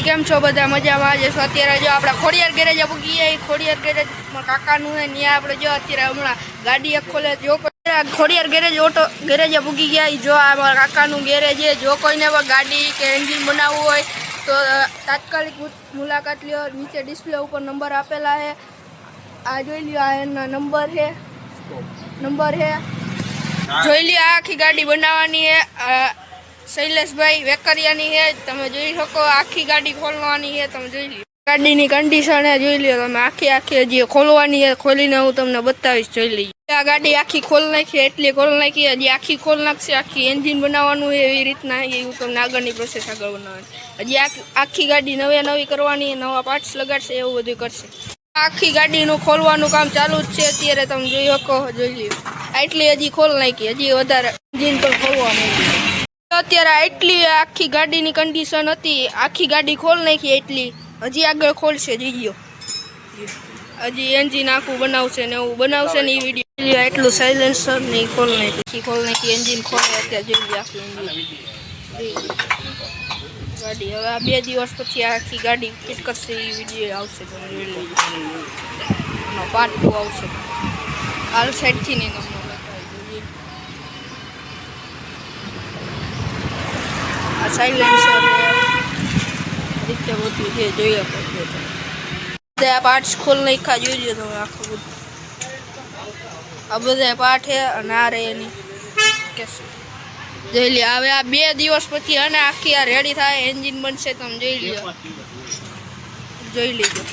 કેમ છો બધા મજામાં? આજે અત્યારે જો આપણે ખોડિયાર ગેરેજ પૂગી ગયા. ખોડિયાર ગેરેજ કાકાનું છે ત્યાં આપણે જો અત્યારે હમણાં ગાડી એક ખોલે જો ખોડિયાર ગેરેજ ઓટો ગેરેજ પૂગી ગયા. જો આ મારા કાકાનું ગેરેજ છે. જો કોઈને ગાડી કે એન્જિન બનાવવું હોય તો તાત્કાલિક મુલાકાત લ્યો. નીચે ડિસ્પ્લે ઉપર નંબર આપેલા છે. આ જોઈ લ્યો, આ એના નંબર છે. જોઈ લ્યો, આ આખી ગાડી બનાવવાની છે. શૈલેષભાઈ વેકરિયાની છે. તમે જોઈ શકો આખી ગાડી ખોલવાની છે. તમે જોઈ લો ગાડીની કન્ડિશન છે. જોઈ લો તમે આખી હજી ખોલવાની છે. ખોલીને હું તમને બતાવીશ. જોઈ લઈએ. આ ગાડી આખી ખોલ નાખી, એટલી ખોલ નાખી. હજી આખી ખોલ નાખશે. આખી એન્જિન બનાવવાનું છે. એવી રીતના હું તમને આગળની પ્રોસેસ આગળ બનાવવાની. હજી આખી ગાડી નવી કરવાની, નવા પાર્ટ્સ લગાડશે, એવું બધું કરશે. આખી ગાડીનું ખોલવાનું કામ ચાલુ જ છે અત્યારે. તમે જોઈ શકો. જોઈ લો આટલી હજી ખોલ નાખી. હજી વધારે એન્જિન પણ ખોલવાનું. અત્યારે એટલી આખી ગાડીની કન્ડિશન હતી. આખી ગાડી ખોલ નાખી એટલી. હજી આગળ ખોલશે. જોઈ હજી એન્જિન આખું બનાવશે ને એવું બનાવશે ને એ વિડીયો. એટલું સાયલેન્સર ને ખોલ નાખી એન્જિન ખોલે અત્યારે. જોઈ આખું એન્જિન ગાડી. હવે આ 2 દિવસ પછી આખી ગાડી ફિટ કરશે એ વિડીયો આવશે. તમે જોઈ લેજો. પાર્ટ 2 આવશે. હાલ સાઈડથી નહીં તમને આ સાયલેન્સર રીતે બધું છે. જોઈએ બધા પાર્ટ્સ ખોલ નાખ્યા. જોઈ લો તમે આખું બધું. આ બધા પાર્ટ છે અને આ રે એની જોઈ લો. હવે આ 2 દિવસ પછી અને આખી આ રેડી થાય, એન્જિન બનશે. તમે જોઈ લો, જોઈ લેજો.